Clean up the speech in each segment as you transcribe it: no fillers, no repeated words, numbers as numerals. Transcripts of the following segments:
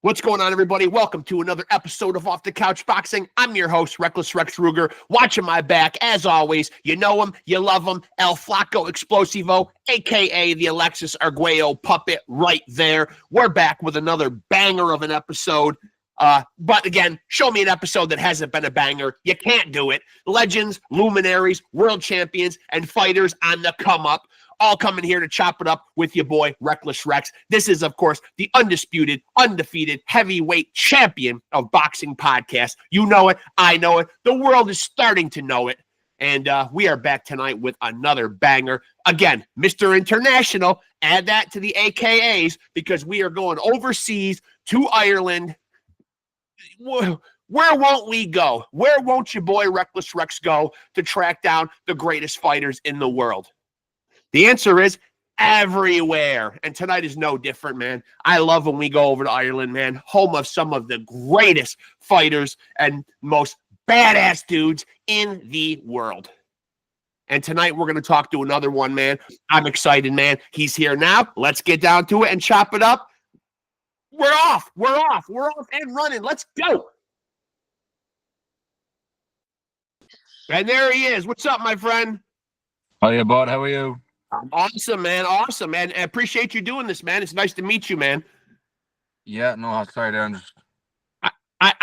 What's going on, everybody? Welcome to another episode of Off the Couch Boxing. I'm your host, Rexx Ruger, watching my back. As always, you know him, you love him, El Flaco Explosivo, a.k.a. the Alexis Arguello puppet right there. We're back with another banger of an episode. But again, show me an episode that hasn't been a banger. You can't do it. Legends, luminaries, world champions, and fighters on the come up. All coming here to chop it up with your boy, Reckless Rex. This is, of course, the undisputed, undefeated heavyweight champion of boxing podcast. You know it. I know it. The world is starting to know it. And we are back tonight with another banger. Again, Mr. International, add that to the AKAs because we are going overseas to Ireland. Where won't we go? Where won't your boy, Reckless Rex, go to track down the greatest fighters in the world? The answer is everywhere. And tonight is no different, man. I love when we go over to Ireland, man. Home of some of the greatest fighters and most badass dudes in the world. And tonight we're going to talk to another one, man. I'm excited, man. He's here now. Let's get down to it and chop it up. We're off. We're off. We're off and running. Let's go. And there he is. What's up, my friend? Hiya, bud. How are you? Awesome, man. Awesome, man. I appreciate you doing this, man. It's nice to meet you, man. Yeah, no, sorry, I'm just... I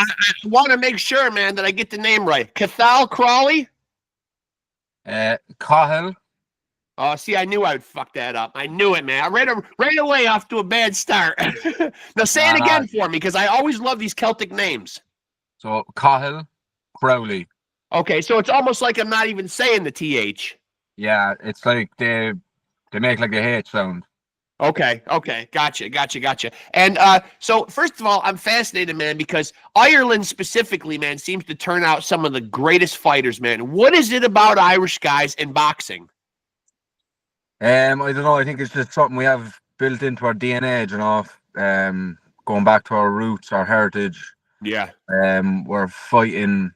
want to make sure, man, that I get the name right. CATHAL CROWLEY? CATHAL. Oh, see, I knew I would fuck that up. I knew it, man. I ran away off to a bad start. Now, say it again for me, because I always love these Celtic names. So, CATHAL CROWLEY. Okay, so it's almost like I'm not even saying the TH. Yeah, it's like they make like a H sound. Okay. Gotcha. And so first of all, I'm fascinated, man, because Ireland specifically, man, seems to turn out some of the greatest fighters, man. What is it about Irish guys in boxing? I don't know. I think it's just something we have built into our DNA, you know. Going back to our roots, our heritage. Yeah. We're fighting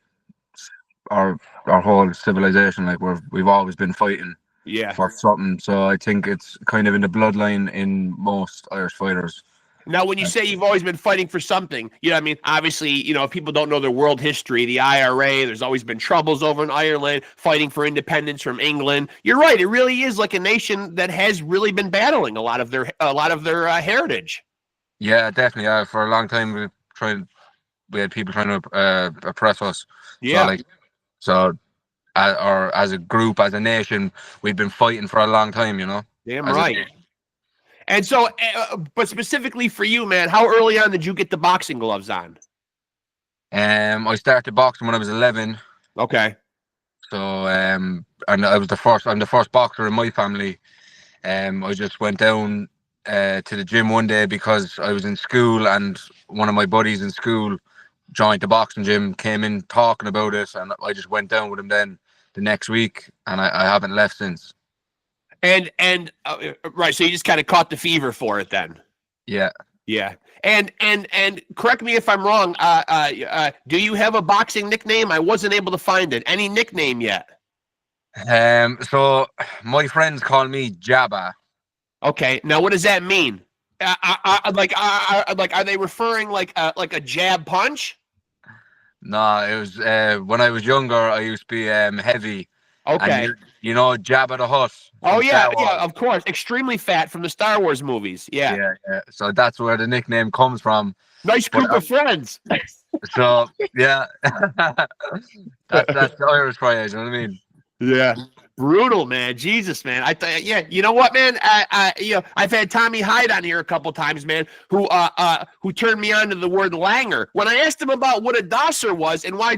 our whole civilization. Like we've always been fighting. Yeah. For something. So I think it's kind of in the bloodline in most Irish fighters. Now, when you say you've always been fighting for something, you know what I mean? Obviously, you know, if people don't know their world history, the IRA, there's always been troubles over in Ireland, fighting for independence from England. You're right. It really is like a nation that has really been battling a lot of their heritage. Yeah, definitely. Yeah, for a long time we had people trying to oppress us. Yeah. Or as a group, as a nation, we've been fighting for a long time, you know. Damn right. And so, but specifically for you, man, how early on did you get the boxing gloves on? I started boxing when I was 11. Okay. So, and I'm the first boxer in my family. I just went down to the gym one day because I was in school and one of my buddies in school joined the boxing gym, came in talking about it, and I just went down with him then the next week, and I haven't left since. And right, so you just kind of caught the fever for it then. Yeah. And correct me if I'm wrong. Do you have a boxing nickname? I wasn't able to find it. Any nickname yet? So my friends call me Jabba. Okay. Now, what does that mean? Are they referring like a jab punch? No, it was when I was younger. I used to be heavy. Okay. And you know Jabba the Hutt. Oh yeah, of course. Extremely fat from the Star Wars movies. Yeah. So that's where the nickname comes from. Nice group of friends. So yeah, that's the Irish phrase. You know what I mean? Yeah. Brutal, man. Jesus, man. Yeah. You know what, man? I've had Tommy Hyde on here a couple times, man, who turned me on to the word langer. When I asked him about what a dosser was and why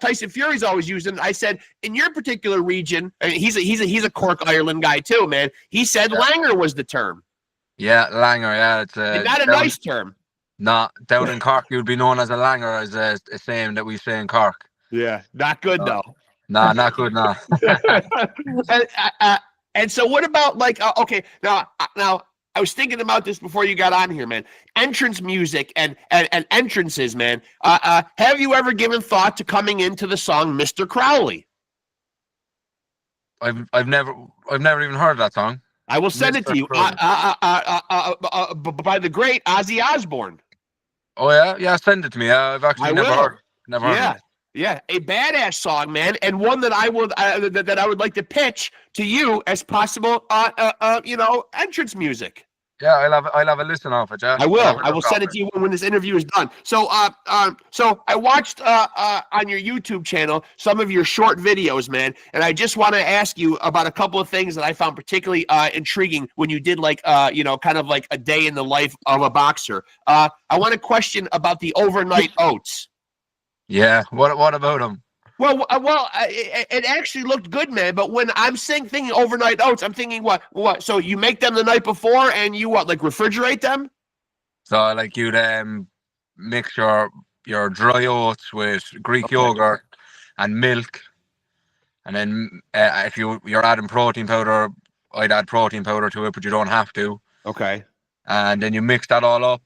Tyson Fury's always using it, I said, in your particular region, I mean, he's a Cork, Ireland guy too, man. He said langer was the term. Yeah, langer. Yeah, it's not a nice term. No, down in Cork, you'd be known as a langer, as a saying that we say in Cork. Yeah, not good though. Nah, not good, nah. And so what about okay, now I was thinking about this before you got on here, man. Entrance music and entrances, man. Have you ever given thought to coming into the song Mr. Crowley? I've never even heard that song. I will send it to you. By the great Ozzy Osbourne. Oh yeah, yeah. Send it to me. I've actually I never will. heard. Never heard of Yeah. it. Yeah, a badass song, man, and one that I would that I would like to pitch to you as possible, entrance music. Yeah, I'll have a listen off it. Yeah, I I'll have will. a I will look off send it it. to you when this interview is done. So I watched on your YouTube channel some of your short videos, man, and I just want to ask you about a couple of things that I found particularly intriguing when you did kind of like a day in the life of a boxer. I want to question about the overnight oats. Yeah. What about them? It actually looked good, man. But when I'm thinking overnight oats, I'm thinking what? So you make them the night before, and you like refrigerate them? So like you'd mix your dry oats with Greek Okay. yogurt and milk, and then if you're adding protein powder, I'd add protein powder to it, but you don't have to. Okay. And then you mix that all up,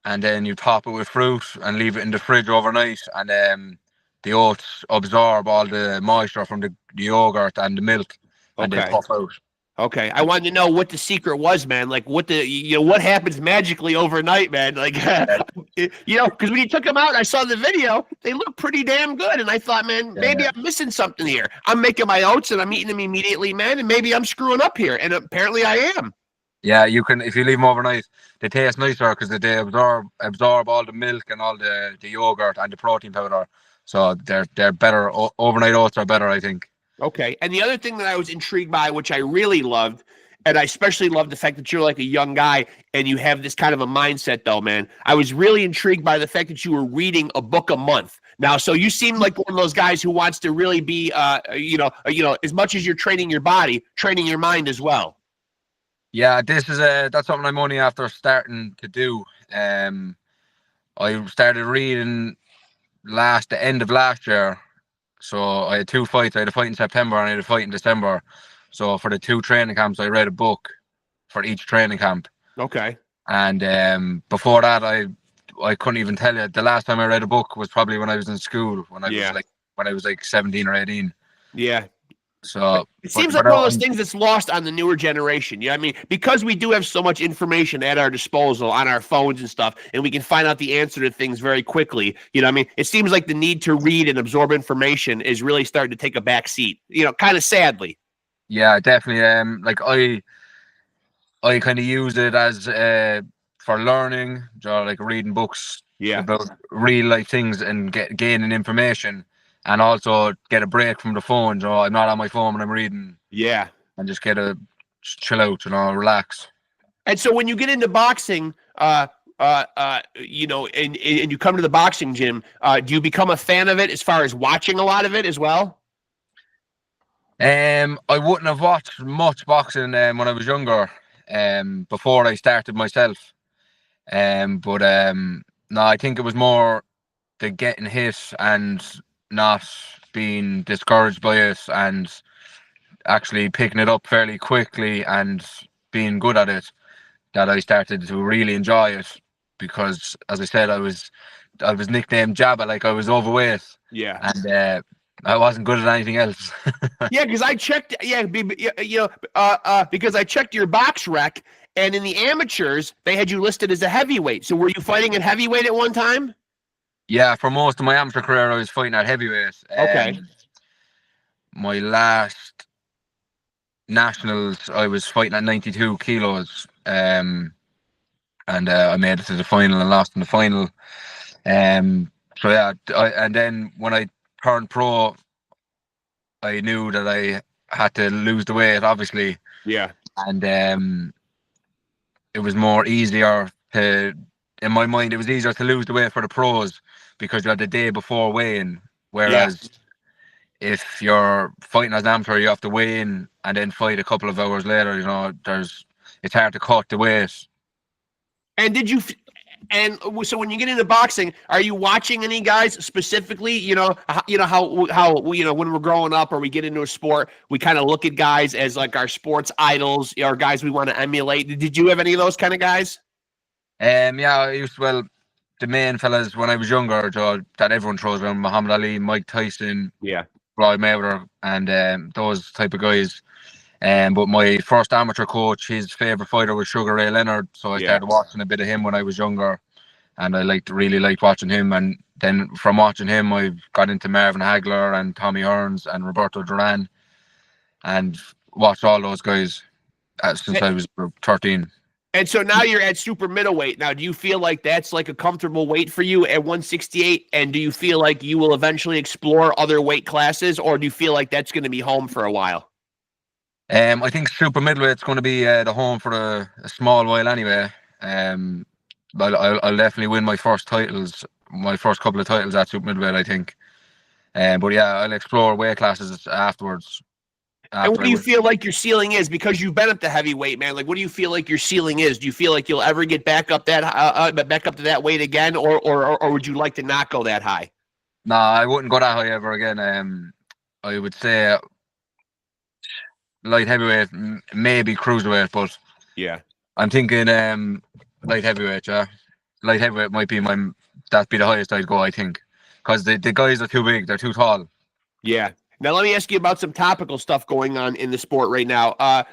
and then you top it with fruit and leave it in the fridge overnight, and the oats absorb all the moisture from the yogurt and the milk, and they Okay. puff out. Okay. I wanted to know what the secret was, man. Like what happens magically overnight, man. Like because when you took them out, I saw the video. They look pretty damn good, and I thought, man, maybe I'm missing something here. I'm making my oats and I'm eating them immediately, man, and maybe I'm screwing up here, and apparently I am. Yeah, you can if you leave them overnight, they taste nicer because they absorb all the milk and all the yogurt and the protein powder. So they're better. Overnight oats are better, I think. Okay. And the other thing that I was intrigued by, which I really loved, and I especially love the fact that you're like a young guy and you have this kind of a mindset, though, man. I was really intrigued by the fact that you were reading a book a month. Now, so you seem like one of those guys who wants to really be, as much as you're training your body, training your mind as well. Yeah, that's something I'm only after starting to do. I started reading the end of last year. So I had two fights. I had a fight in September and I had a fight in December. So for the two training camps, I read a book for each training camp. Okay. And before that, I couldn't even tell you. The last time I read a book was probably when I was in school, when I was like 17 or 18. Yeah. So it seems like one of those things that's lost on the newer generation. I mean, because we do have so much information at our disposal on our phones and stuff, and we can find out the answer to things very quickly. I mean, it seems like the need to read and absorb information is really starting to take a back seat, kind of sadly. Yeah, definitely. Like I kind of use it as for learning, like reading books about real life things and gaining information. And also get a break from the phone. I'm not on my phone when I'm reading. Yeah. And just chill out, relax. And so when you get into boxing, and you come to the boxing gym, do you become a fan of it as far as watching a lot of it as well? I wouldn't have watched much boxing when I was younger, before I started myself. No, I think it was more the getting hit and not being discouraged by it and actually picking it up fairly quickly and being good at it that I started to really enjoy it, because as I said, I was nicknamed Jabba, like I was overweight. Yeah. And I wasn't good at anything else. Yeah, because I checked. Yeah, because I checked your box rec, and in the amateurs they had you listed as a heavyweight. So were you fighting at heavyweight at one time? Yeah, for most of my amateur career, I was fighting at heavyweight. Okay. My last nationals, I was fighting at 92 kilos. I made it to the final and lost in the final. So yeah, and then when I turned pro, I knew that I had to lose the weight, obviously. Yeah. And it was more easier to, in my mind, it was easier to lose the weight for the pros because you had the day before weighing. Whereas if you're fighting as an amateur, you have to weigh in and then fight a couple of hours later. It's hard to cut the weight. And so when you get into boxing, are you watching any guys specifically? How when we're growing up or we get into a sport, we kind of look at guys as like our sports idols or guys we want to emulate. Did you have any of those kind of guys? Yeah, I used to, well, the main fellas when I was younger, that everyone throws around: Muhammad Ali, Mike Tyson, Floyd Mayweather, and those type of guys. But my first amateur coach, his favourite fighter was Sugar Ray Leonard, so I started watching a bit of him when I was younger. and I really liked watching him. And then from watching him, I got into Marvin Hagler and Tommy Hearns and Roberto Duran, and watched all those guys since I was 13. And so now you're at super middleweight. Now, do you feel like that's like a comfortable weight for you at 168? And do you feel like you will eventually explore other weight classes, or do you feel like that's going to be home for a while? I think super middleweight's going to be the home for a small while anyway. But I'll definitely win my first couple of titles at super middleweight, I think. But yeah, I'll explore weight classes afterwards. And what do you feel like your ceiling is? Because you've been up to heavyweight, man. Like, what do you feel like your ceiling is? Do you feel like you'll ever get back up to that weight again, or would you like to not go that high? Nah, I wouldn't go that high ever again. I would say light heavyweight, maybe cruiserweight, but yeah, I'm thinking light heavyweight. Yeah, light heavyweight might be that'd be the highest I'd go, I think, because the guys are too big, they're too tall. Yeah. Now, let me ask you about some topical stuff going on in the sport right now.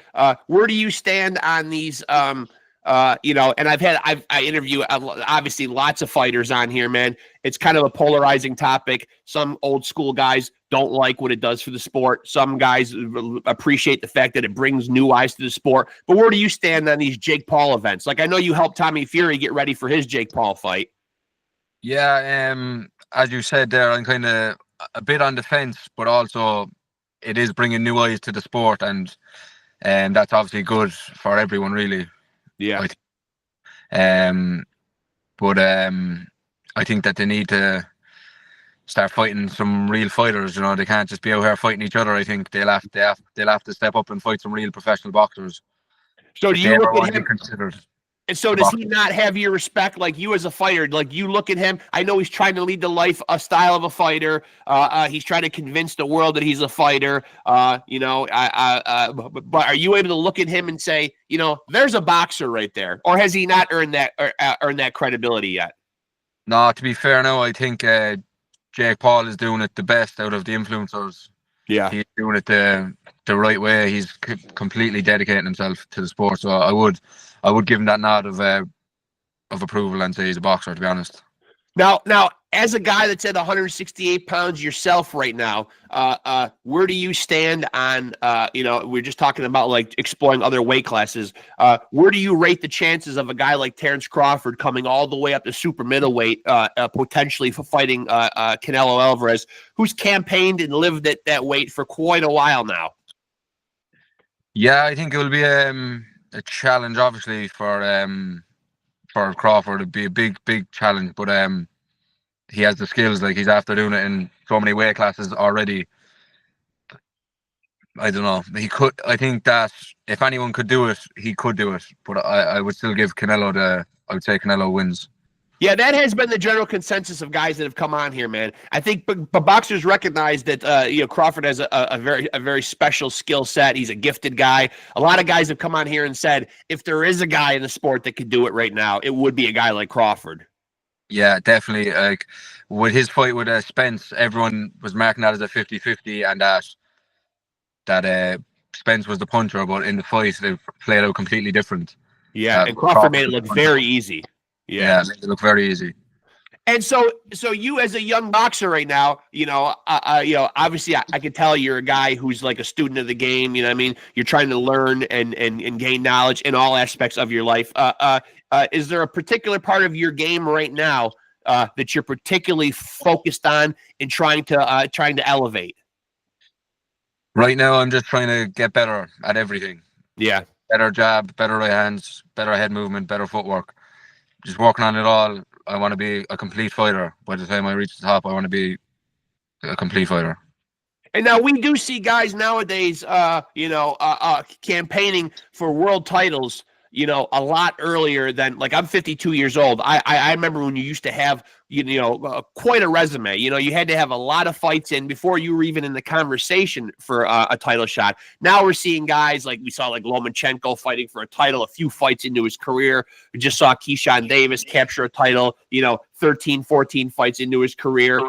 Where do you stand on these, and I interview obviously lots of fighters on here, man. It's kind of a polarizing topic. Some old school guys don't like what it does for the sport. Some guys appreciate the fact that it brings new eyes to the sport. But where do you stand on these Jake Paul events? Like, I know you helped Tommy Fury get ready for his Jake Paul fight. Yeah, as you said there, I'm kind of a bit on the fence, but also it is bringing new eyes to the sport, and that's obviously good for everyone, really. Yeah. But I think that they need to start fighting some real fighters. You know, they can't just be out here fighting each other. I think they'll have to step up and fight some real professional boxers. So do you look at him? Considered? And so does he not have your respect, like you as a fighter? Like, you look at him, I know he's trying to lead the life, a style of a fighter. He's trying to convince the world that he's a fighter. But are you able to look at him and say, there's a boxer right there? Or has he not earned that credibility yet? No, to be fair, no, I think Jake Paul is doing it the best out of the influencers. Yeah. He's doing it the right way. He's completely dedicating himself to the sport. So I would give him that nod of approval and say he's a boxer, to be honest. Now, as a guy that's at 168 pounds yourself right now, where do you stand on, we're just talking about like exploring other weight classes. Where do you rate the chances of a guy like Terrence Crawford coming all the way up to super middleweight, potentially for fighting Canelo Alvarez, who's campaigned and lived at that weight for quite a while now? Yeah, I think it will be a challenge, obviously, for Crawford. It'd be a big challenge, but he has the skills. Like, he's after doing it in so many weight classes already. I don't know. I think that if anyone could do it, he could do it. But I would still give Canelo I would say Canelo wins. Yeah, that has been the general consensus of guys that have come on here, man. I think but boxers recognize that Crawford has a very special skill set. He's a gifted guy. A lot of guys have come on here and said, if there is a guy in the sport that could do it right now, it would be a guy like Crawford. Yeah, definitely. Like, with his fight with Spence, everyone was marking that as a 50-50, and that Spence was the puncher, but in the fight they played out completely different. Yeah, and Crawford made it look very easy. Yeah, it looked very easy. And so you as a young boxer right now, obviously I can tell you're a guy who's like a student of the game. You know what I mean? You're trying to learn and gain knowledge in all aspects of your life. Is there a particular part of your game right now that you're particularly focused on and trying to elevate? Right now, I'm just trying to get better at everything. Yeah. Better jab, better right hands, better head movement, better footwork. Just working on it all. I want to be a complete fighter. By the time I reach the top, I want to be a complete fighter. And now we do see guys nowadays, campaigning for world titles, a lot earlier than, like, I'm 52 years old. I remember when you used to have, quite a resume. You had to have a lot of fights in before you were even in the conversation for a title shot. Now we're seeing guys like we saw, like Lomachenko fighting for a title a few fights into his career. We just saw Keyshawn Davis capture a title, 13, 14 fights into his career.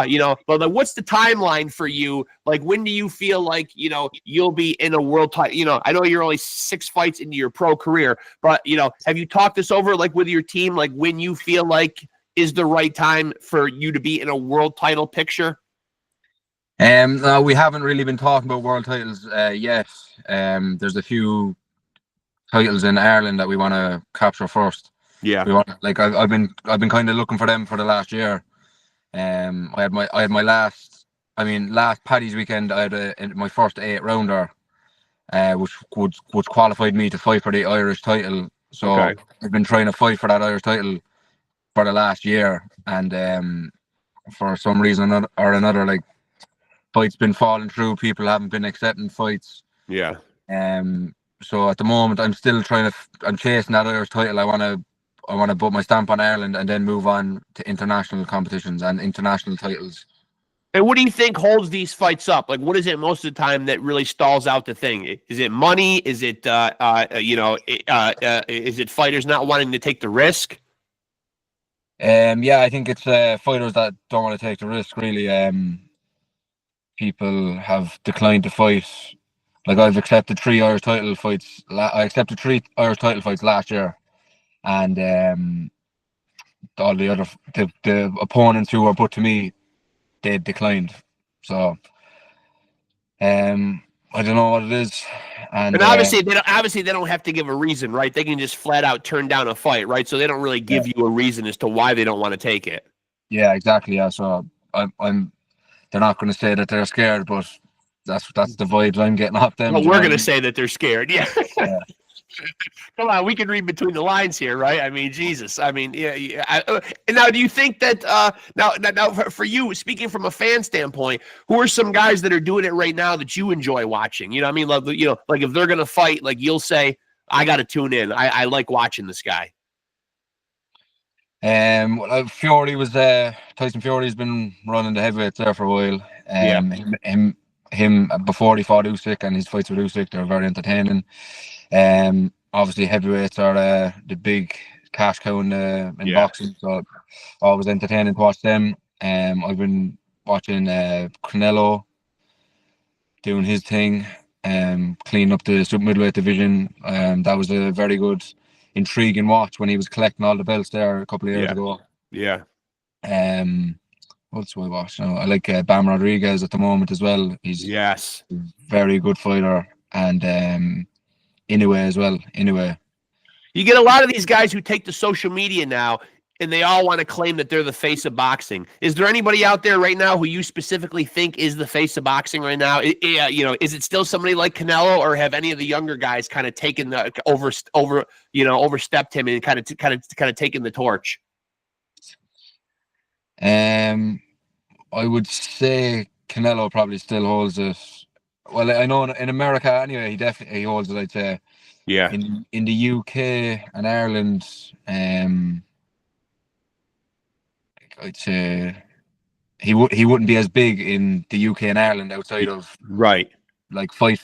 You know, but like, what's the timeline for you? Like, when do you feel like, you know, you'll be in a world title? You know, I know you're only 6 fights into your pro career, but, you know, have you talked this over like with your team, like when you feel like is the right time for you to be in a world title picture? No, we haven't really been talking about world titles yet. There's a few titles in Ireland that we want to capture first. Yeah. We want, like, I've been kind of looking for them for the last year. I had my last Paddy's weekend. I had my first 8-rounder, which qualified me to fight for the Irish title. So Okay. I've been trying to fight for that Irish title for the last year, and for some reason or another, like, fights been falling through. People haven't been accepting fights. Yeah. So at the moment, I'm still I'm chasing that Irish title. I want to put my stamp on Ireland and then move on to international competitions and international titles. And what do you think holds these fights up? Like, what is it most of the time that really stalls out the thing? Is it money? Is it, is it fighters not wanting to take the risk? Yeah, I think it's fighters that don't want to take the risk, really. People have declined to fight. Like, I've accepted 3 Irish title fights. I accepted 3 Irish title fights last year, and all the other the opponents who were put to me, they declined. So, I don't know what it is. And obviously they don't have to give a reason, right? They can just flat out turn down a fight, right? So they don't really give you a reason as to why they don't want to take it. Yeah, exactly. Yeah, so they're not going to say that they're scared, but that's the vibes I'm getting off them. Well, we're going to say that they're scared. Yeah. Yeah. Come on, we can read between the lines here, right? I mean, Jesus. I mean, yeah. And now, do you think that now for you, speaking from a fan standpoint, who are some guys that are doing it right now that you enjoy watching? You know, I mean, like, you know, like if they're going to fight, like you'll say, I got to tune in. I like watching this guy. Fury was Tyson Fury's been running the heavyweights there for a while. Him before he fought Usyk, and his fights with Usyk, they're very entertaining. Obviously heavyweights are the big cash cow in boxing, so always entertaining to watch them. I've been watching Canelo doing his thing, cleaning up the super middleweight division. That was a very good, intriguing watch when he was collecting all the belts there a couple of years ago. Yeah. What else do I watch? I like Bam Rodriguez at the moment as well. He's a very good fighter, and Inoue as well. Inoue. You get a lot of these guys who take to social media now, and they all want to claim that they're the face of boxing. Is there anybody out there right now who you specifically think is the face of boxing right now? You know, is it still somebody like Canelo, or have any of the younger guys kind of taken the overstepped him and kind of taken the torch? I would say Canelo probably still holds it. Well, I know in America anyway, he definitely holds it, I'd say. Yeah. In the UK and Ireland, I'd say he wouldn't be as big in the UK and Ireland outside of like fight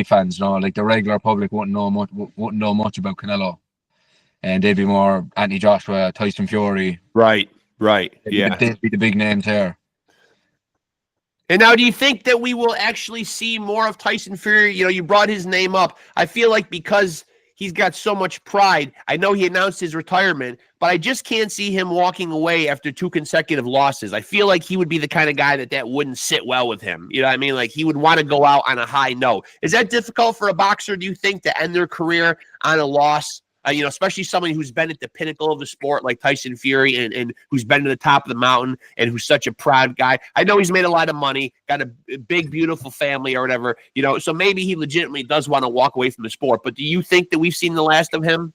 fans, you know, like the regular public wouldn't know much about Canelo, and they'd be more Anthony Joshua, Tyson Fury. Right. They'd be the big names here. And now, do you think that we will actually see more of Tyson Fury? You know, you brought his name up. I feel like because he's got so much pride, I know he announced his retirement, but I just can't see him walking away after 2 consecutive losses. I feel like he would be the kind of guy that wouldn't sit well with him. You know what I mean? Like, he would want to go out on a high note. Is that difficult for a boxer, do you think, to end their career on a loss? You know, especially somebody who's been at the pinnacle of the sport like Tyson Fury and who's been to the top of the mountain and who's such a proud guy. I know he's made a lot of money, got a big, beautiful family or whatever, you know, so maybe he legitimately does want to walk away from the sport. But do you think that we've seen the last of him?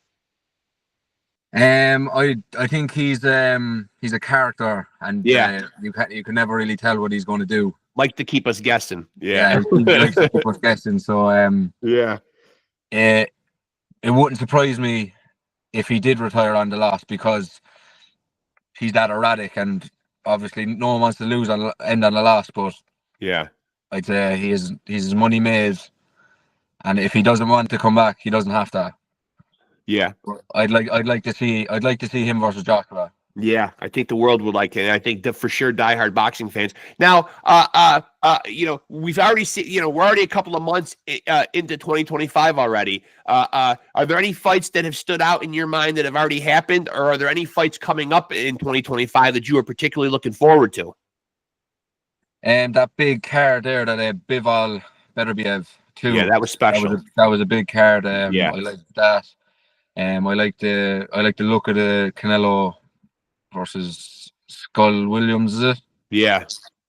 I think he's a character, and you can never really tell what he's going to do. Like to keep us guessing. He likes to keep us guessing. So it wouldn't surprise me if he did retire on the loss, because he's that erratic, and obviously no one wants to lose end on a loss. But I'd say he's his money made, and if he doesn't want to come back, he doesn't have to. I'd like to see him versus Joshua. Yeah, I think the world would like it. I think for sure diehard boxing fans. Now, we've already seen, we're already a couple of months into 2025 already. Are there any fights that have stood out in your mind that have already happened, or are there any fights coming up in 2025 that you are particularly looking forward to? And that big card there, that Bivol Beterbiev too. Yeah, that was special. That was a big card. Yeah. I like that. I like the look of the Canelo versus Skull Williams. Is it? Yeah.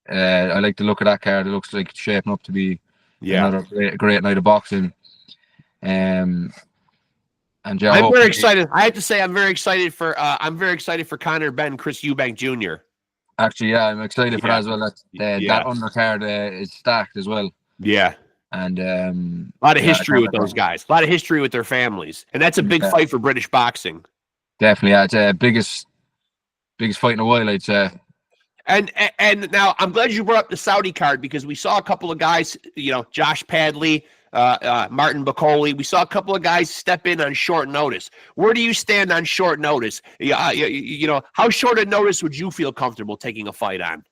I like the look of that card. It looks like it's shaping up to be another great night of boxing. And yeah, I'm very excited. I have to say, I'm very excited for Conor Benn, Chris Eubank Jr. Actually, yeah, I'm excited for that as well. That undercard is stacked as well. Yeah. And a lot of history with those guys. A lot of history with their families. And that's a big fight for British boxing. Definitely, yeah. It's the biggest fight in a while, I'd say. And now I'm glad you brought up the Saudi card, because we saw a couple of guys, Josh Padley, Martin Bacoli. We saw a couple of guys step in on short notice. Where do you stand on short notice? How short a notice would you feel comfortable taking a fight on?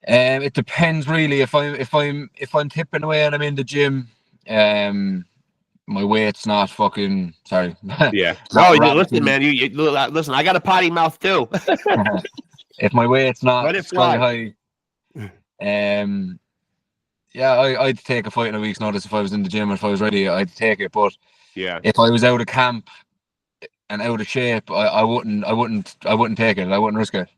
It depends really. If I'm tipping away and I'm in the gym, my weight's not fucking sorry. Yeah. No, listen, man. You listen. I got a potty mouth too. If my weight's not sky high, I'd take a fight in a week's notice if I was in the gym. If I was ready, I'd take it. But yeah, if I was out of camp and out of shape, I wouldn't take it. I wouldn't risk it.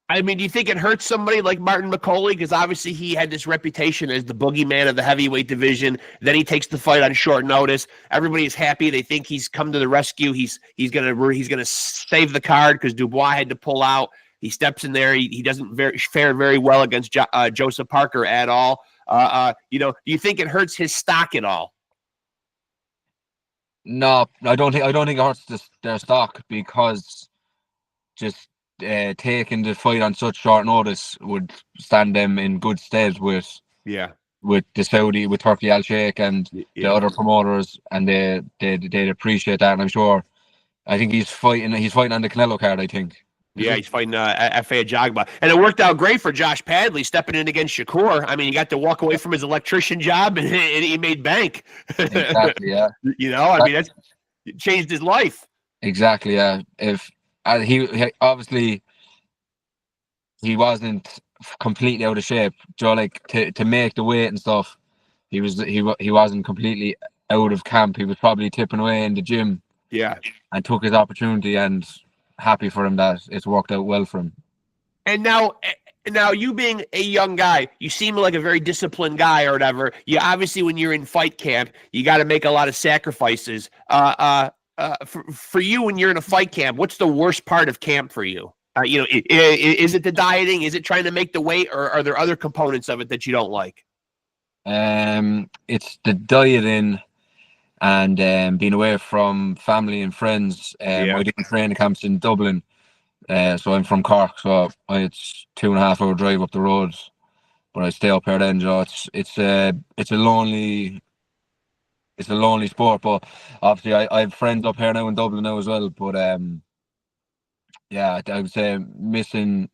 I mean, do you think it hurts somebody like Martin Bacoli? Because obviously he had this reputation as the boogeyman of the heavyweight division. Then he takes the fight on short notice. Everybody's happy. They think he's come to the rescue. He's gonna save the card because Dubois had to pull out. He steps in there. He doesn't fare very well against Joseph Parker at all. Do you think it hurts his stock at all? No, I don't think it hurts their stock, because just taking the fight on such short notice would stand them in good stead with the Saudi, with Turkey Al Sheikh and the other promoters, and they'd appreciate that. And I'm sure, I think he's fighting on the Canelo card, I think. Yeah, he's fighting F.A. Ajagba. And it worked out great for Josh Padley stepping in against Shakur. I mean, he got to walk away from his electrician job, and he made bank. Exactly, yeah. It changed his life. Exactly, yeah. If he obviously he wasn't completely out of shape, to make the weight and stuff, he wasn't completely out of camp. He was probably tipping away in the gym. Yeah. And took his opportunity, and happy for him that it's worked out well for him. And now you being a young guy, you seem like a very disciplined guy or whatever. You obviously, when you're in fight camp, you got to make a lot of sacrifices. For you, when you're in a fight camp, what's the worst part of camp for you? Is it the dieting? Is it trying to make the weight, or are there other components of it that you don't like? It's the dieting and being away from family and friends. I didn't train camps in Dublin, so I'm from Cork, so it's 2.5 hour drive up the road, but I stay up here then. It's a lonely sport, but obviously I have friends up here now in Dublin now as well. But I would say missing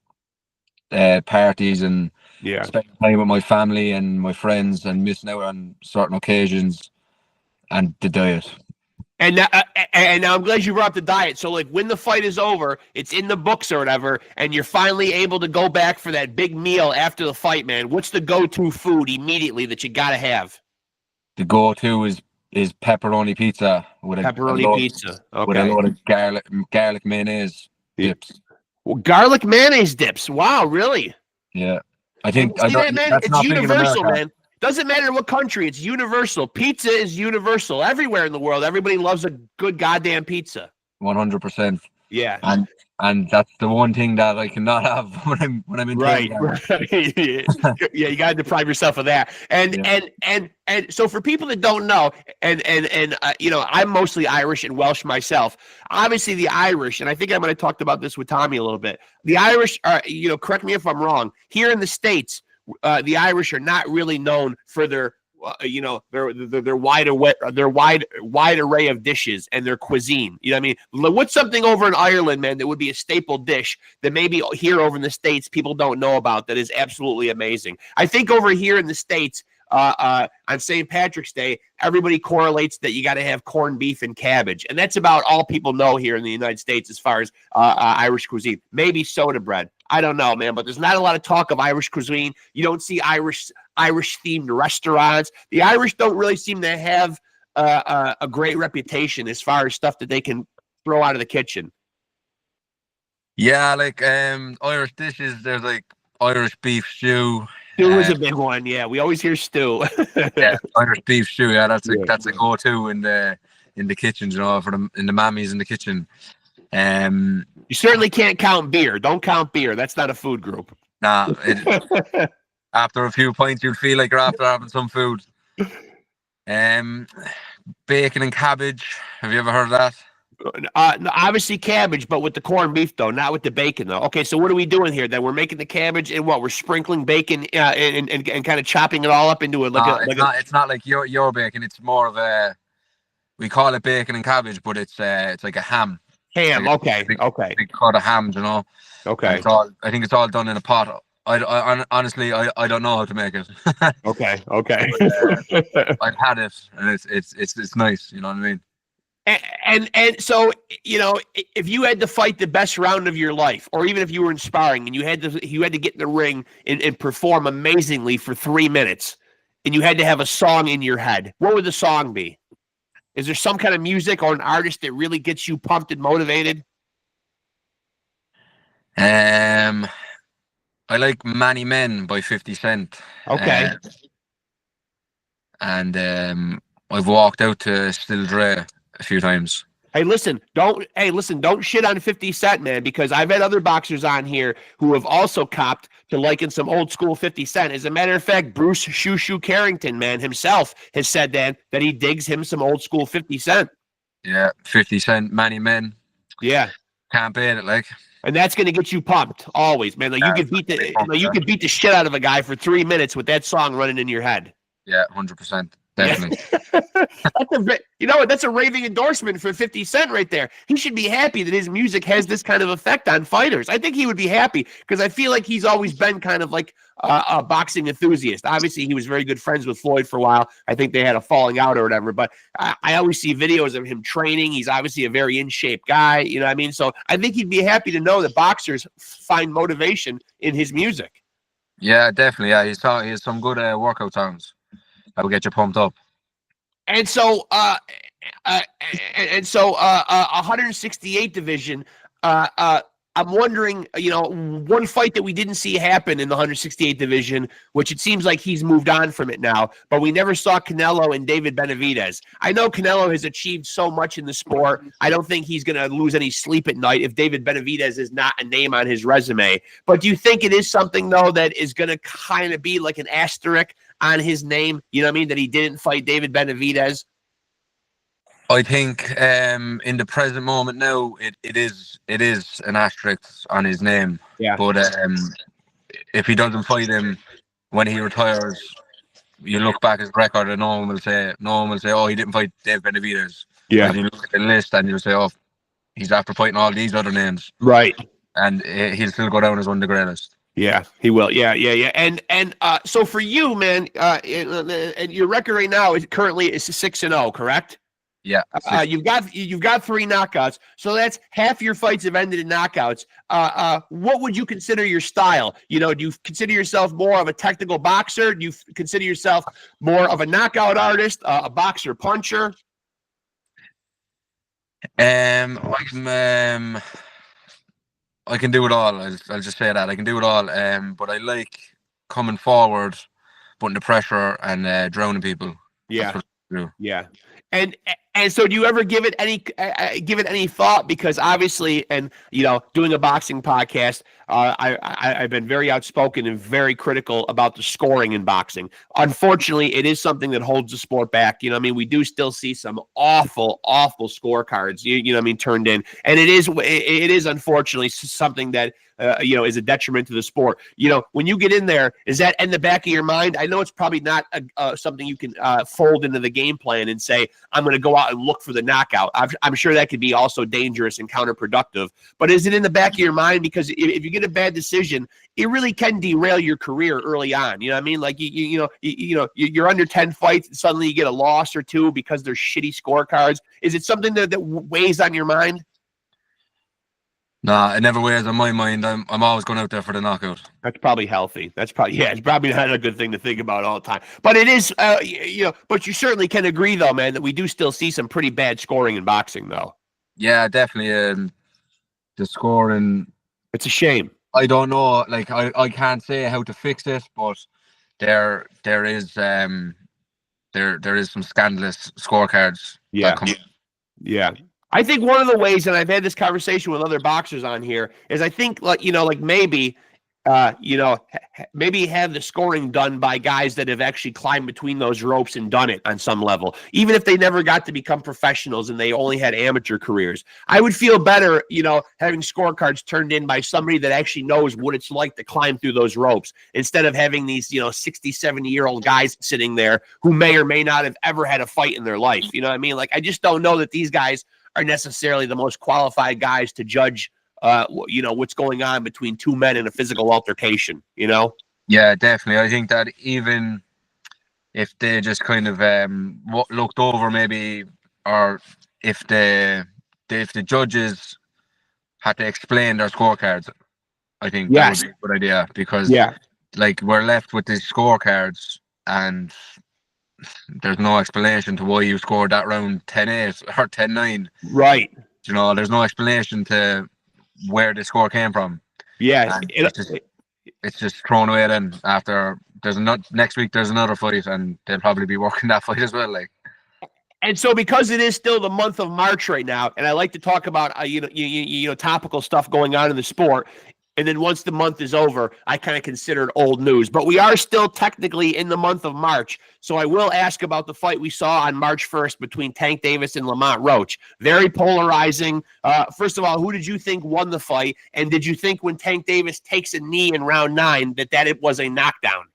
parties and spending time with my family and my friends, and missing out on certain occasions, and the diet. And now I'm glad you brought up the diet. So, like, when the fight is over, it's in the books or whatever, and you're finally able to go back for that big meal after the fight, man. What's the go-to food immediately that you got to have? The go-to is pepperoni pizza with pizza. Okay. With a lot of garlic mayonnaise dips. Well, garlic mayonnaise dips. Wow, really? Yeah. I think it's universal, man. Doesn't matter what country, it's universal. Pizza is universal. Everywhere in the world, everybody loves a good goddamn pizza. 100%. Yeah. And that's the one thing that I cannot have when I'm in right. Yeah, you gotta deprive yourself of that. And so for people that don't know, and I'm mostly Irish and Welsh myself. Obviously the Irish, and I think I might have talked about this with Tommy a little bit. The Irish are, correct me if I'm wrong, here in the States, the Irish are not really known for their their wide array of dishes and their cuisine. You know what I mean? What's something over in Ireland, man, that would be a staple dish that maybe here over in the States people don't know about that is absolutely amazing? I think over here in the States, on St. Patrick's Day, everybody correlates that you got to have corned beef and cabbage, and that's about all people know here in the United States as far as Irish cuisine. Maybe soda bread. I don't know, man, but there's not a lot of talk of Irish cuisine. You don't see Irish themed restaurants. The Irish don't really seem to have a great reputation as far as stuff that they can throw out of the kitchen. Yeah, like Irish dishes. There's like Irish beef stew. Stew is a big one. Yeah, we always hear stew. Yeah, Irish beef stew. Yeah, that's a go-to in the kitchens, in the mammies in the kitchen. You certainly can't count beer. Don't count beer. That's not a food group. Nah. After a few pints, you'd feel like you're after having some food. Bacon and cabbage. Have you ever heard of that? No, obviously cabbage, but with the corned beef though, not with the bacon though. Okay, so what are we doing here? Then we're making the cabbage and what? We're sprinkling bacon and kind of chopping it all up into it it's not like your bacon. It's more of a, we call it bacon and cabbage, but it's like a ham. Ham. Like okay. Big cut of hams, Okay. I think it's all done in a pot. I honestly don't know how to make it. Okay. But, I've had it and it's nice. You know what I mean? And so, if you had to fight the best round of your life, or even if you were in sparring and you had to get in the ring and perform amazingly for 3 minutes, and you had to have a song in your head, what would the song be? Is there some kind of music or an artist that really gets you pumped and motivated? I like Many Men by 50 Cent. Okay. And I've walked out to Still Dre a few times. Hey, listen, don't shit on 50 Cent, man, because I've had other boxers on here who have also copped to liking some old school 50 Cent. As a matter of fact, Bruce Shoo Shoo Carrington, man, himself has said that he digs him some old school 50 Cent. Yeah, 50 Cent, Many Men. Yeah. Can't beat it, like. And that's going to get you pumped always, man. Like, you could beat the shit out of a guy for 3 minutes with that song running in your head. Yeah, 100%. Definitely. That's a raving endorsement for 50 Cent right there. He should be happy that his music has this kind of effect on fighters. I think he would be happy because I feel like he's always been kind of like a boxing enthusiast. Obviously, he was very good friends with Floyd for a while. I think they had a falling out or whatever, but I always see videos of him training. He's obviously a very in-shape guy. You know what I mean? So I think he'd be happy to know that boxers find motivation in his music. Yeah, definitely. Yeah, he has some good workout songs. That will get you pumped up. And so, 168 division. I'm wondering, one fight that we didn't see happen in the 168 division, which it seems like he's moved on from it now, but we never saw Canelo and David Benavidez. I know Canelo has achieved so much in the sport. I don't think he's going to lose any sleep at night if David Benavidez is not a name on his resume. But do you think it is something, though, that is going to kind of be like an asterisk on his name? You know what I mean? That he didn't fight David Benavidez? I think in the present moment now, it is an asterisk on his name. Yeah. But if he doesn't fight him when he retires, you look back at his record and no one will say, oh, he didn't fight Dave Benavidez. Yeah. And you look at the list and you'll say, oh, he's after fighting all these other names. Right. And he'll still go down as one of the greatest. Yeah, he will. Yeah. And so for you, man, and your record right now is currently 6-0, correct? Yeah. You've got 3 knockouts, so that's half your fights have ended in knockouts. What would you consider your style? Do you consider yourself more of a technical boxer? Do you consider yourself more of a knockout artist, a boxer puncher? I can do it all. I'll just say that I can do it all. But I like coming forward, putting the pressure and drowning people. Yeah. Yeah. And so, do you ever give it any thought? Because obviously, and doing a boxing podcast, I've been very outspoken and very critical about the scoring in boxing. Unfortunately, it is something that holds the sport back. I mean, we do still see some awful scorecards. Turned in, and it is unfortunately something that is a detriment to the sport. When you get in there, is that in the back of your mind? I know it's probably not something you can fold into the game plan and say, I'm going to go out and look for the knockout. I'm sure that could be also dangerous and counterproductive. But is it in the back of your mind? Because if you get a bad decision, it really can derail your career early on. You know what I mean? Like you're under 10 fights and suddenly you get a loss or two because there's shitty scorecards. Is it something that weighs on your mind? Nah, it never weighs on my mind. I'm always going out there for the knockout. That's probably healthy. It's probably not a good thing to think about all the time. But it is, but you certainly can agree, though, man, that we do still see some pretty bad scoring in boxing, though. Yeah, definitely. The scoring, it's a shame. I don't know. Like I can't say how to fix it, but there is some scandalous scorecards. Yeah. Yeah. I think one of the ways, and I've had this conversation with other boxers on here, is I think maybe have the scoring done by guys that have actually climbed between those ropes and done it on some level, even if they never got to become professionals and they only had amateur careers. I would feel better, having scorecards turned in by somebody that actually knows what it's like to climb through those ropes, instead of having these 60, 70-year-old guys sitting there who may or may not have ever had a fight in their life. You know what I mean? Like, I just don't know that these guys are necessarily the most qualified guys to judge what's going on between two men in a physical altercation. Yeah, definitely. I think that even if they just kind of looked over, maybe, or if the judges had to explain their scorecards, I think that would be a good idea, because like, we're left with these scorecards and there's no explanation to why you scored that round 10-8 or 10-9. Right. There's no explanation to where the score came from. Yeah. It's just thrown away then after. Next week there's another fight, and they'll probably be working that fight as well. Like. And so, because it is still the month of March right now, and I like to talk about topical stuff going on in the sport, and then once the month is over, I kind of consider it old news. But we are still technically in the month of March. So I will ask about the fight we saw on March 1st between Tank Davis and Lamont Roach. Very polarizing. First of all, who did you think won the fight? And did you think when Tank Davis takes a knee in round 9 that it was a knockdown?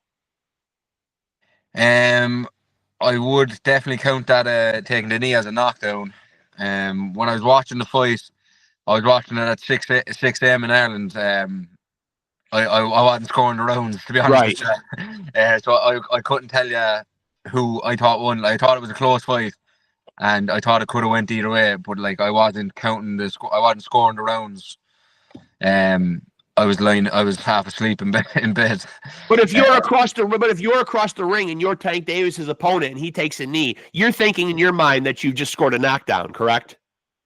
I would definitely count that taking the knee as a knockdown. When I was watching the fight, I was watching it at 6 a.m. in Ireland. I wasn't scoring the rounds, to be honest with you. So I couldn't tell you who I thought won. I thought it was a close fight, and I thought it could have went either way. But like, I wasn't counting the score. I wasn't scoring the rounds. I was half asleep in bed. But if you're across the ring and you're Tank Davis's opponent and he takes a knee, you're thinking in your mind that you just scored a knockdown, correct?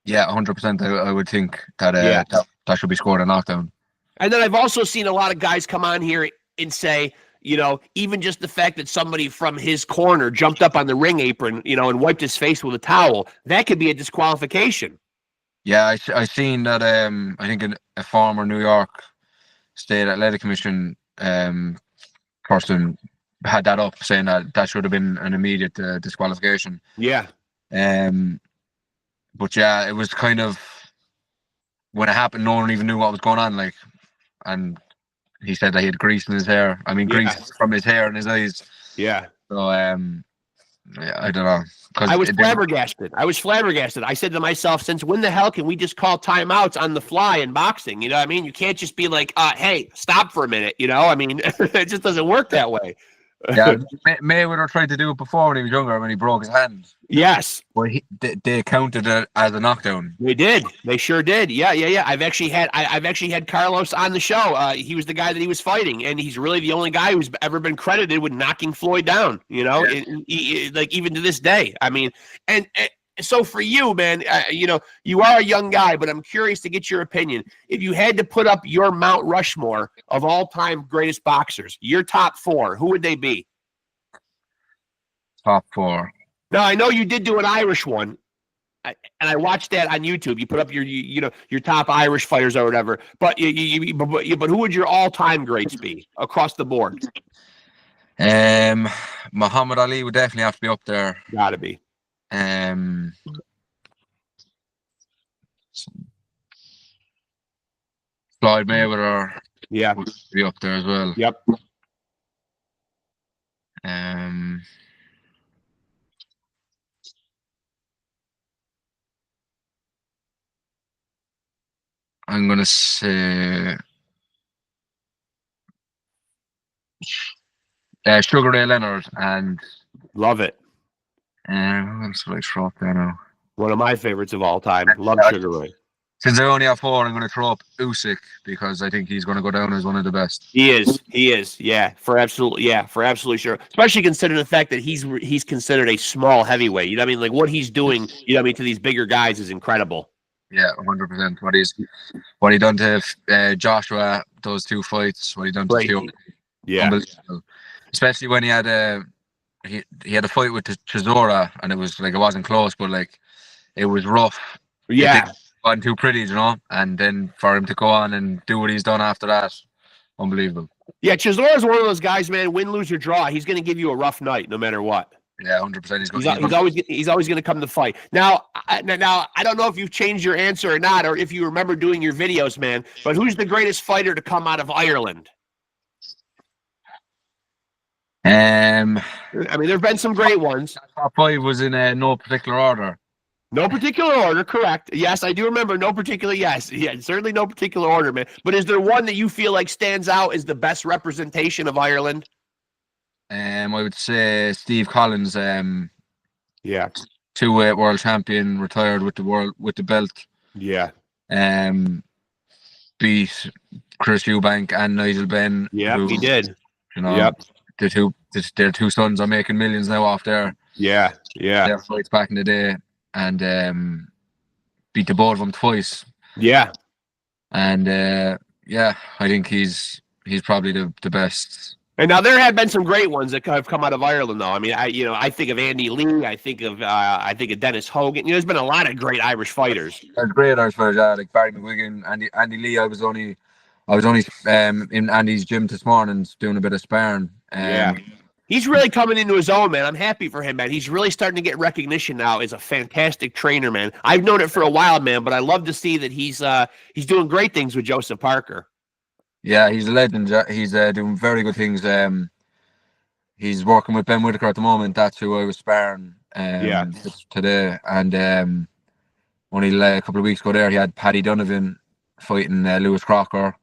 Yeah, 100%. I would think that that should be scored a knockdown. And then I've also seen a lot of guys come on here and say, even just the fact that somebody from his corner jumped up on the ring apron, and wiped his face with a towel, that could be a disqualification. Yeah, I seen that. I think a former New York State Athletic Commission person had that up, saying that should have been an immediate disqualification. Yeah. But yeah, it was kind of, when it happened, no one even knew what was going on. Like, and he said that he had grease in his hair. I mean, grease from his hair and his eyes. Yeah. So yeah, I don't know. I was flabbergasted. I said to myself, since when the hell can we just call timeouts on the fly in boxing? You know what I mean? You can't just be like, hey, stop for a minute. I mean, it just doesn't work that way. Yeah, Mayweather tried to do it before when he was younger, when he broke his hand. Yes. Well, they counted it as a knockdown. They did. They sure did. Yeah. I've actually had Carlos on the show. He was the guy that he was fighting, and he's really the only guy who's ever been credited with knocking Floyd down. Like, even to this day. I mean, and so for you, man, you are a young guy, but I'm curious to get your opinion. If you had to put up your Mount Rushmore of all-time greatest boxers, your top 4, who would they be? Top 4. Now I know you did do an Irish one, and I watched that on YouTube. You put up your top Irish fighters or whatever. But but who would your all-time greats be across the board? Muhammad Ali would definitely have to be up there. Got to be. Floyd Mayweather, yeah, would be up there as well. Yep. I'm gonna say Sugar Ray Leonard and love it. What else would I throw up there now? One of my favorites of all time. Love Sugar Ray. Since I only have 4, I'm going to throw up Usyk because I think he's going to go down as one of the best. He is. Yeah, for absolutely sure. Especially considering the fact that he's considered a small heavyweight. You know what I mean? Like what he's doing, you know what I mean, to these bigger guys is incredible. Yeah, 100%. What he done to Joshua, those 2 fights, what he done to Theo. Yeah. Unbelievable. Especially when he had a fight with Chisora, and it wasn't close, but like it was rough. Yeah. Wasn't too pretty, you know, and then for him to go on and do what he's done after that, unbelievable. Yeah, Chisora is one of those guys, man. Win, lose, or draw, he's going to give you a rough night, no matter what. Yeah, 100%. He's always going to come to fight. Now, I don't know if you've changed your answer or not, or if you remember doing your videos, man. But who's the greatest fighter to come out of Ireland? I mean, there've been some great ones. Top 5 was in no particular order. No particular order, correct. Yes, I do remember no particular, yes. Yeah, certainly no particular order, man. But is there one that you feel like stands out as the best representation of Ireland? I would say Steve Collins, yeah. 2-weight world champion, retired with the belt. Yeah. Beat Chris Eubank and Nigel Benn. Yeah, he did. You know, yep. Their 2 sons are making millions now off their fights back in the day. And beat the both of them twice. Yeah. And I think he's probably the best. And now there have been some great ones that have come out of Ireland, though. I mean, I think of Andy Lee. I think of Dennis Hogan. There's been a lot of great Irish fighters. There's great Irish fighters, like Barry McGuigan, Andy Lee. I was only in Andy's gym this morning doing a bit of sparring. He's really coming into his own, man. I'm happy for him, man. He's really starting to get recognition now as a fantastic trainer, man. I've known it for a while, man, but I love to see that he's doing great things with Joseph Parker. Yeah, he's a legend. He's doing very good things. He's working with Ben Whitaker at the moment. That's who I was sparring today. And only a couple of weeks ago there, he had Paddy Donovan fighting Lewis Crocker.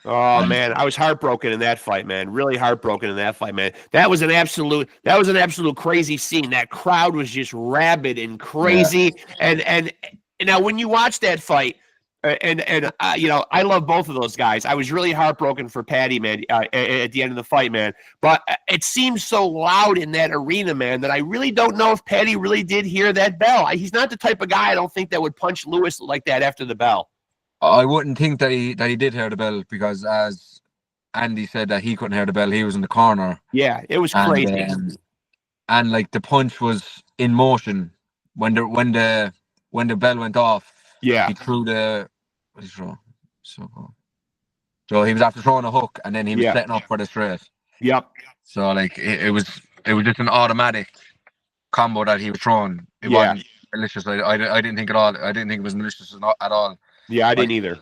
Oh man, I was heartbroken in that fight, man. Really heartbroken in that fight, man. That was an absolute crazy scene. That crowd was just rabid and crazy. Yeah. And now when you watch that fight, I love both of those guys. I was really heartbroken for Paddy, man, at the end of the fight, man. But it seems so loud in that arena, man, that I really don't know if Paddy really did hear that bell. He's not the type of guy, I don't think, that would punch Lewis like that after the bell. I wouldn't think that he did hear the bell, because as Andy said that he couldn't hear the bell, he was in the corner. Yeah, it was crazy. And like the punch was in motion when the bell went off. Yeah, he threw what did he throw? So he was after throwing a hook, and then he was setting up for the straight. Yep. So like it was just an automatic combo that he was throwing. It wasn't malicious. I didn't think at all. I didn't think it was malicious at all. Yeah, I didn't either.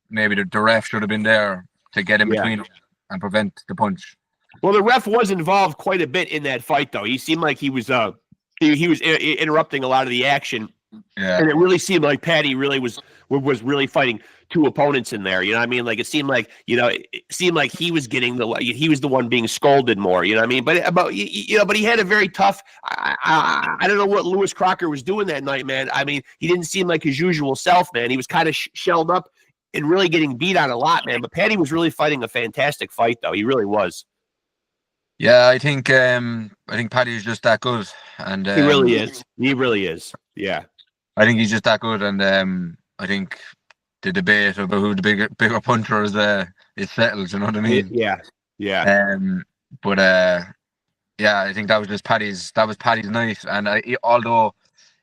Maybe the ref should have been there to get in between them and prevent the punch. Well, the ref was involved quite a bit in that fight, though. He seemed like he was interrupting a lot of the action. Yeah. And it really seemed like Paddy really was really fighting 2 opponents in there. You know what I mean? Like it seemed like he was getting he was the one being scolded more. You know what I mean? But he had a very tough. I don't know what Lewis Crocker was doing that night, man. I mean, he didn't seem like his usual self, man. He was kind of shelled up and really getting beat on a lot, man. But Paddy was really fighting a fantastic fight, though. He really was. Yeah, I think Paddy is just that good, and he really is. He really is. Yeah. I think he's just that good, and I think the debate about who the bigger puncher is settled. You know what I mean? Yeah. But Yeah, I think that was just Paddy's. That was Paddy's night, and although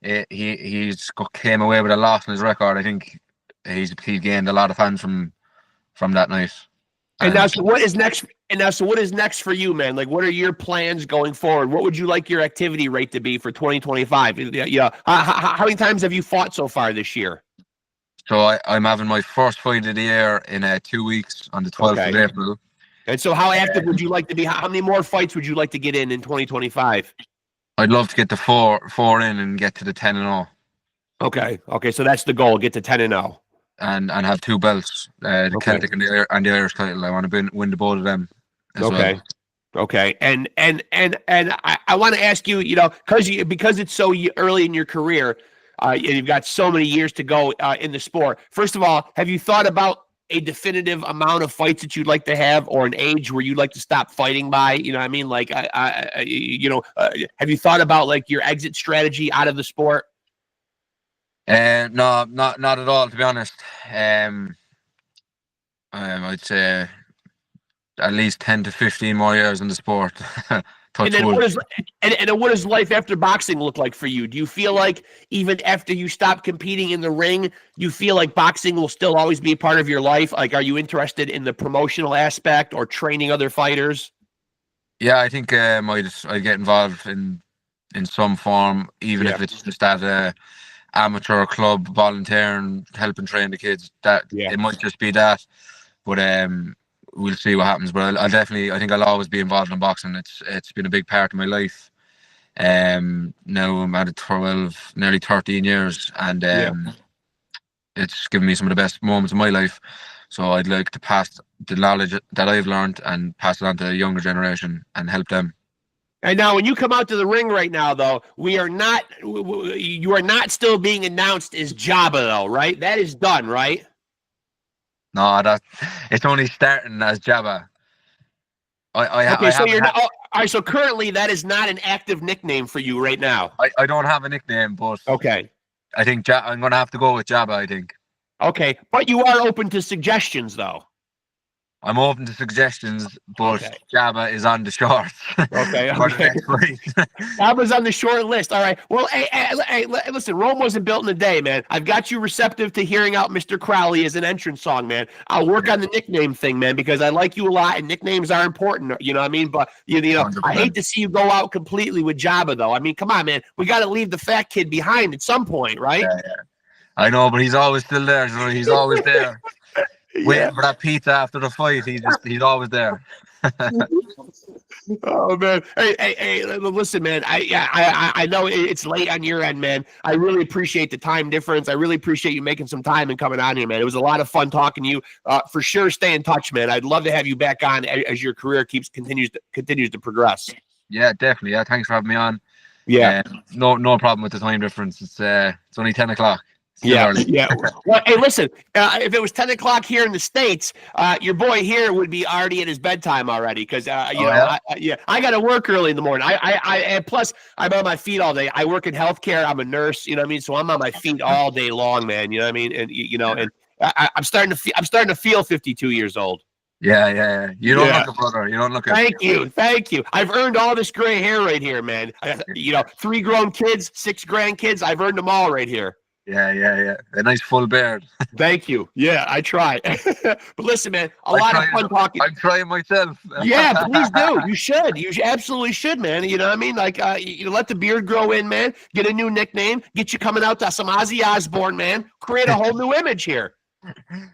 came away with a loss in his record, I think he gained a lot of fans from that night. And now, so what is next? What is next for you, man? Like, what are your plans going forward? What would you like your activity rate to be for 2025? Yeah. How many times have you fought so far this year? So I'm having my first fight of the year in 2 weeks on the 12th of April. And so how active would you like to be? How many more fights would you like to get in 2025? I'd love to get the four in and get to the 10-0. Okay. So that's the goal: get to 10-0, and have 2 belts, the Celtic and the Irish title. I want to win the both of them. As well. Okay. And I want to ask you, because it's so early in your career, and you've got so many years to go in the sport. First of all, have you thought about a definitive amount of fights that you'd like to have, or an age where you'd like to stop fighting by? You know what I mean? Like, have you thought about like your exit strategy out of the sport? No, not at all, to be honest. I'd say at least 10 to 15 more years in the sport. And then what does life after boxing look like for you? Do you feel like even after you stop competing in the ring, you feel like boxing will still always be a part of your life? Like, are you interested in the promotional aspect or training other fighters? Yeah, I think I'd get involved in some form, even if it's just at a amateur club, volunteering, helping train the kids. It might just be that, but we'll see what happens. But I think I'll always be involved in boxing. It's been a big part of my life. Now I'm at 12, nearly 13 years, and it's given me some of the best moments of my life. So I'd like to pass the knowledge that I've learned and pass it on to the younger generation and help them. And now, when you come out to the ring right now, though, you are not still being announced as Jabba, though, right? That is done, right? No, it's only starting as Jabba. So currently that is not an active nickname for you right now. I don't have a nickname, but I think I'm going to have to go with Jabba, I think. Okay, but you are open to suggestions, though. I'm open to suggestions, but Jabba is on the short. Okay. Jabba's on the short list. All right. Well, hey, listen, Rome wasn't built in a day, man. I've got you receptive to hearing out Mr. Crowley as an entrance song, man. I'll work on the nickname thing, man, because I like you a lot, and nicknames are important. You know what I mean? But, I hate to see you go out completely with Jabba, though. I mean, come on, man. We got to leave the fat kid behind at some point, right? Yeah. I know, but he's always still there. So he's always there. Waiting for that pizza after the fight. He's always there. Oh man, hey, listen, man. I know it's late on your end, man. I really appreciate the time difference. I really appreciate you making some time and coming on here, man. It was a lot of fun talking to you. For sure, stay in touch, man. I'd love to have you back on as your career continues to progress. Yeah, definitely. Yeah, thanks for having me on. Yeah, no problem with the time difference. It's only 10 o'clock. Yeah. Well, hey, listen, if it was 10 o'clock here in the States, your boy here would be already at his bedtime already because, I got to work early in the morning. And plus, I'm on my feet all day. I work in healthcare. I'm a nurse, you know what I mean? So I'm on my feet all day long, man. You know what I mean? And, and I'm starting to feel 52 years old. Yeah. You don't look it, brother. You don't look it. Thank you. I've earned all this gray hair right here, man. 3 grown kids, 6 grandkids. I've earned them all right here. Yeah. A nice full beard. Thank you. Yeah, I try. But listen, man, a lot of fun talking. I'm trying myself. Yeah, please do. You should. You absolutely should, man. You know what I mean? Like, let the beard grow in, man. Get a new nickname. Get you coming out to some Ozzy Osbourne, man. Create a whole new image here.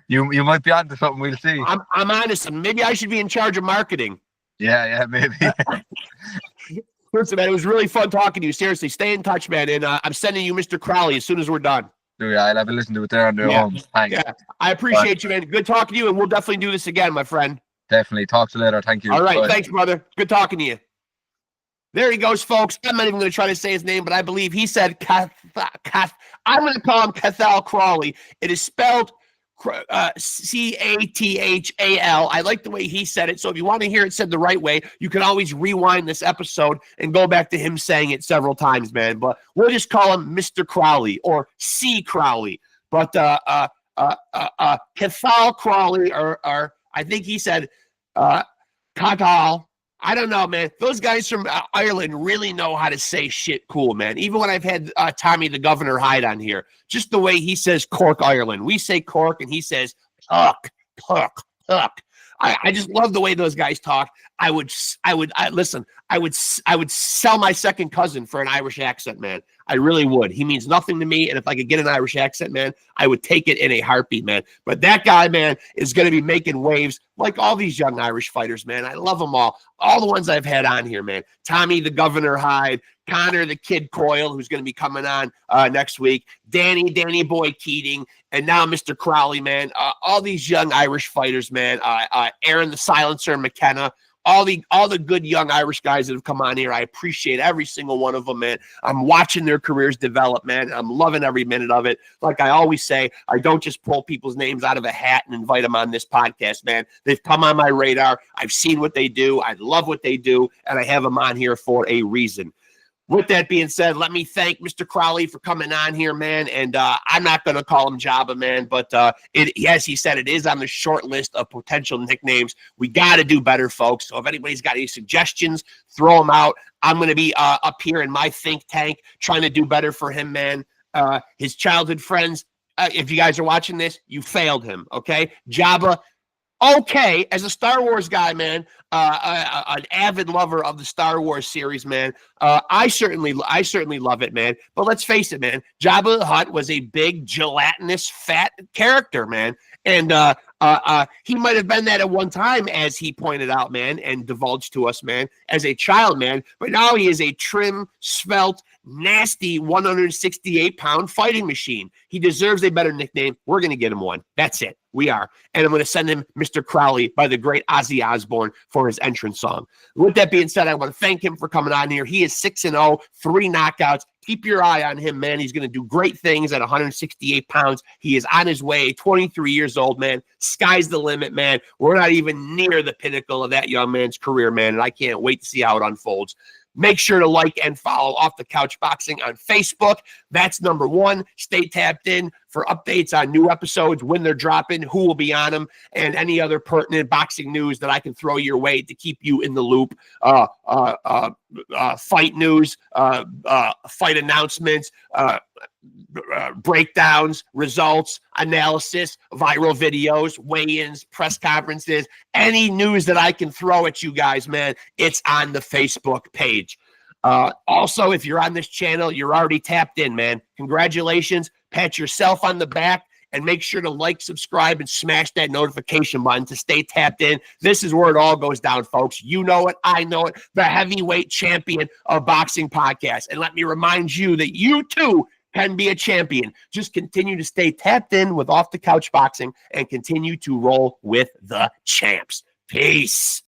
You might be onto something. We'll see. I'm honest. Maybe I should be in charge of marketing. Yeah, maybe. Listen, man, it was really fun talking to you. Seriously, stay in touch, man. And I'm sending you Mr. Crowley as soon as we're done. Yeah, I'll have a listen to it there on their home. Thanks. Yeah, I appreciate you, man. Good talking to you, and we'll definitely do this again, my friend. Definitely. Talk to you later. Thank you. All right. Bye. Thanks, brother. Good talking to you. There he goes, folks. I'm not even going to try to say his name, but I believe he said I'm going to call him CATHAL Crowley. It is spelled CATHAL. I like the way he said it. So if you want to hear it said the right way, you can always rewind this episode and go back to him saying it several times, man. But we'll just call him Mr. Crowley or C. Crowley. But CATHAL Crowley, or I think he said CATHAL. I don't know, man. Those guys from Ireland really know how to say shit cool, man. Even when I've had Tommy the Governor Hyde on here, just the way he says Cork, Ireland. We say Cork, and he says Puck, Puck, Puck. I just love the way those guys talk. I would sell my second cousin for an Irish accent, man. I really would. He means nothing to me, and if I could get an Irish accent, man, I would take it in a heartbeat, man. But that guy, man, is going to be making waves like all these young Irish fighters, man. I love them all the ones I've had on here, man. Tommy the Governor Hyde, Connor the Kid Coyle, who's going to be coming on next week, Danny Boy Keating, and now Mr. Crowley, man. All these young Irish fighters, man. Aaron the Silencer McKenna. All the good young Irish guys that have come on here. I appreciate every single one of them, man. I'm watching their careers develop, man. I'm loving every minute of it. Like I always say, I don't just pull people's names out of a hat and invite them on this podcast, man. They've come on my radar. I've seen what they do. I love what they do, and I have them on here for a reason. With that being said, let me thank Mr. Crowley for coming on here, man. And I'm not going to call him Jabba, man, but as he said, it is on the short list of potential nicknames. We got to do better, folks. So if anybody's got any suggestions, throw them out. I'm going to be up here in my think tank trying to do better for him, man. His childhood friends, if you guys are watching this, you failed him, okay? Jabba, okay, as a Star Wars guy, man, an avid lover of the Star Wars series, man, I certainly love it, man. But let's face it, man, Jabba the Hutt was a big, gelatinous, fat character, man. And he might have been that at one time, as he pointed out, man, and divulged to us, man, as a child, man. But now he is a trim, svelte, nasty 168-pound fighting machine. He deserves a better nickname. We're going to get him one. That's it. We are. And I'm going to send him Mr. Crowley by the great Ozzy Osbourne for his entrance song. With that being said, I want to thank him for coming on here. He is 6-0, 3 knockouts. Keep your eye on him, man. He's going to do great things at 168 pounds. He is on his way, 23 years old, man. Sky's the limit, man. We're not even near the pinnacle of that young man's career, man, and I can't wait to see how it unfolds. Make sure to like and follow Off the Couch Boxing on Facebook. That's number one. Stay tapped in for updates on new episodes, when they're dropping, who will be on them, and any other pertinent boxing news that I can throw your way to keep you in the loop. Fight news, fight announcements, breakdowns, results, analysis, viral videos, weigh-ins, press conferences, any news that I can throw at you guys, man, it's on the Facebook page. Also, if you're on this channel, you're already tapped in, man. Congratulations. Pat yourself on the back and make sure to like, subscribe, and smash that notification button to stay tapped in. This is where it all goes down, folks. You know it. I know it. The heavyweight champion of boxing podcast. And let me remind you that you, too, can be a champion. Just continue to stay tapped in with Off the Couch Boxing and continue to roll with the champs. Peace.